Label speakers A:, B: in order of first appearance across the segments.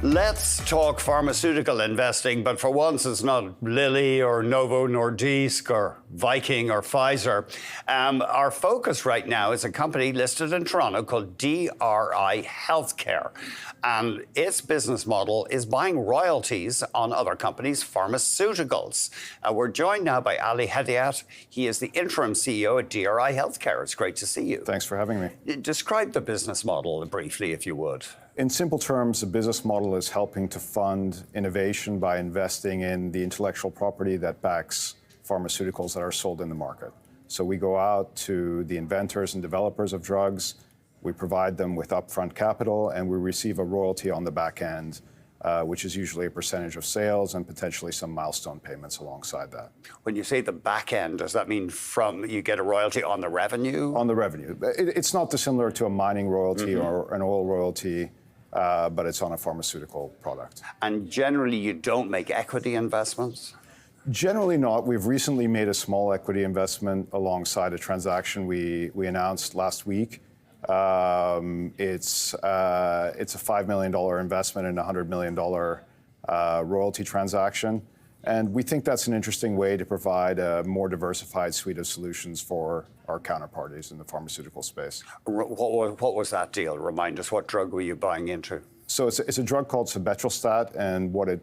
A: Let's talk pharmaceutical investing, but for once it's not Lilly or Novo Nordisk or Viking or Pfizer. Our focus right now is a company listed in Toronto called DRI Healthcare. And its business model is buying royalties on other companies' pharmaceuticals. We're joined now by Ali Hedayat. He is the interim CEO at DRI Healthcare. It's great to see you.
B: Thanks for having me.
A: Describe the business model briefly, if you would.
B: In simple terms, the business model is helping to fund innovation by investing in the intellectual property that backs pharmaceuticals that are sold in the market. So we go out to the inventors and developers of drugs, we provide them with upfront capital, and we receive a royalty on the back end, which is usually a percentage of sales and potentially some milestone payments alongside that.
A: When you say the back end, does that mean you get a royalty on the revenue?
B: On the revenue. It's not dissimilar to a mining royalty or an oil royalty, but it's on a pharmaceutical product.
A: And generally, you don't make equity investments?
B: Generally not. We've recently made a small equity investment alongside a transaction we announced last week. It's a $5 million investment in a $100 million royalty transaction. And we think that's an interesting way to provide a more diversified suite of solutions for our counterparties in the pharmaceutical space.
A: What was that deal? Remind us, what drug were you buying into?
B: So it's a drug called sebetralstat, and what it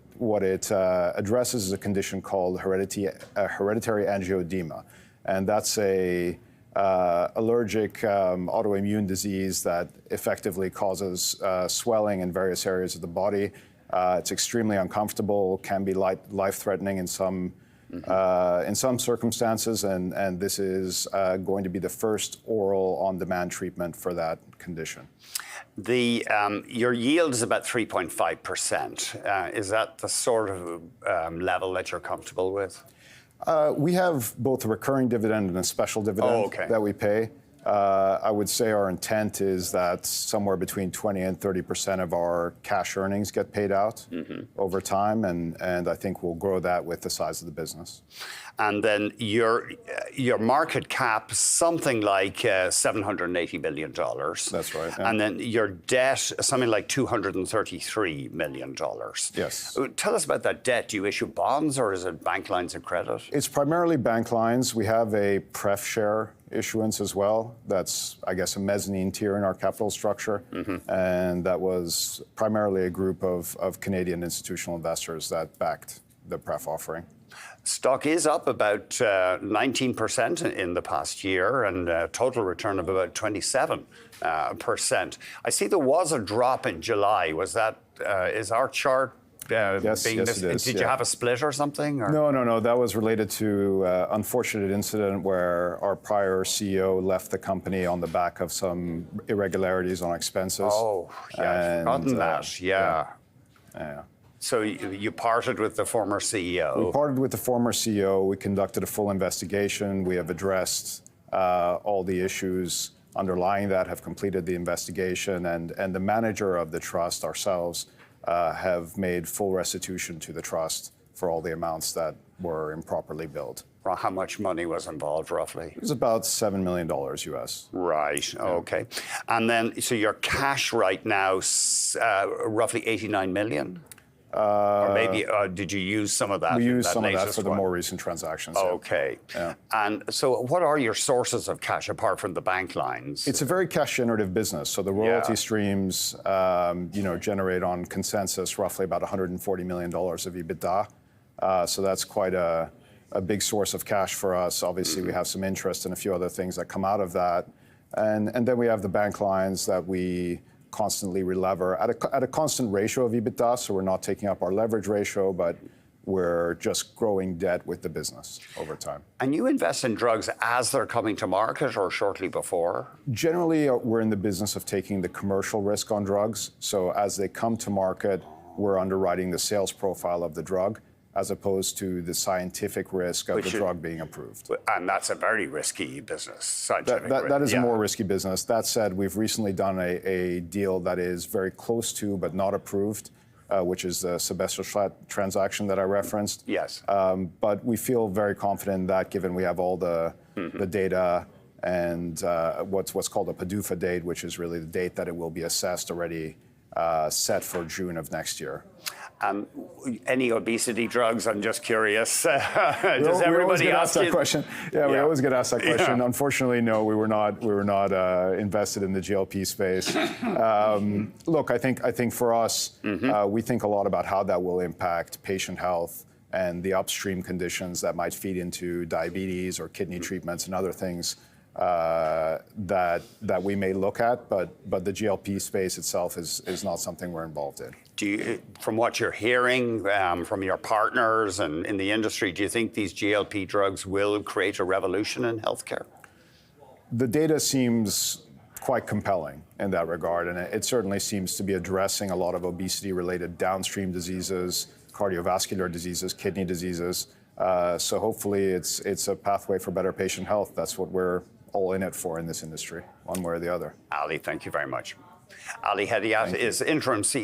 B: addresses is a condition called hereditary angioedema. And that's a allergic autoimmune disease that effectively causes swelling in various areas of the body. It's extremely uncomfortable, can be life-threatening in some circumstances, and this is going to be the first oral on-demand treatment for that condition.
A: Your yield is about 3.5%. Is that the sort of level that you're comfortable with?
B: We have both a recurring dividend and a special dividend that we pay. I would say our intent is that somewhere between 20 and 30% of our cash earnings get paid out over time, and I think we'll grow that with the size of the business.
A: And then your market cap, something like $780 million.
B: That's right. Yeah.
A: And then your debt, something like $233 million.
B: Yes.
A: Tell us about that debt. Do you issue bonds or is it bank lines of credit?
B: It's primarily bank lines. We have a pref share issuance as well. That's, I guess, a mezzanine tier in our capital structure. And that was primarily a group of Canadian institutional investors that backed the pref offering.
A: Stock is up about 19% in the past year and a total return of about 27%. I see there was a drop in July. Was that, is our chart
B: yes, it is.
A: Did you have a split or something? Or?
B: No. That was related to an unfortunate incident where our prior CEO left the company on the back of some irregularities on expenses.
A: Oh, yeah, I've forgotten that. Yeah. So you parted with the former CEO?
B: We parted with the former CEO. We conducted a full investigation. We have addressed all the issues underlying that, have completed the investigation, and the manager of the trust, ourselves, have made full restitution to the trust for all the amounts that were improperly billed.
A: How much money was involved, roughly?
B: It was about $7 million US.
A: Right, okay. And then, so your cash right now, roughly $89 million? Or maybe, did you use some of that?
B: We used some of that for the more recent transactions.
A: Okay. Yeah. And so what are your sources of cash apart from the bank lines?
B: It's a very cash-generative business. So the royalty streams, generate on consensus roughly about $140 million of EBITDA. So that's quite a big source of cash for us. Obviously, we have some interest in a few other things that come out of that. And then we have the bank lines that we constantly relever at a constant ratio of EBITDA, so we're not taking up our leverage ratio, but we're just growing debt with the business over time.
A: And you invest in drugs as they're coming to market or shortly before?
B: Generally, we're in the business of taking the commercial risk on drugs. So as they come to market, we're underwriting the sales profile of the drug, as opposed to the scientific risk of the drug being approved.
A: And that's a very risky business, scientific risk.
B: That is a more risky business. That said, we've recently done a deal that is very close to but not approved, which is the sebetralstat transaction that I referenced.
A: Yes.
B: But we feel very confident in that, given we have all the data and what's called a PDUFA date, which is really the date that it will be assessed already set for June of next year.
A: Any obesity drugs? I'm just curious. Does
B: we always
A: everybody
B: get
A: ask
B: asked that
A: you?
B: question. Yeah, we always get asked that question.
A: Yeah.
B: Unfortunately, no, we were not invested in the GLP space. Look, I think for us, we think a lot about how that will impact patient health and the upstream conditions that might feed into diabetes or kidney treatments and other things that we may look at, but the GLP space itself is not something we're involved in.
A: Do you, from what you're hearing from your partners and in the industry, do you think these GLP drugs will create a revolution in healthcare?
B: The data seems quite compelling in that regard, and it certainly seems to be addressing a lot of obesity-related downstream diseases, cardiovascular diseases, kidney diseases. So hopefully it's a pathway for better patient health. That's what we're all in it for in this industry, one way or the other.
A: Ali, thank you very much. Ali Hedayat is interim CEO.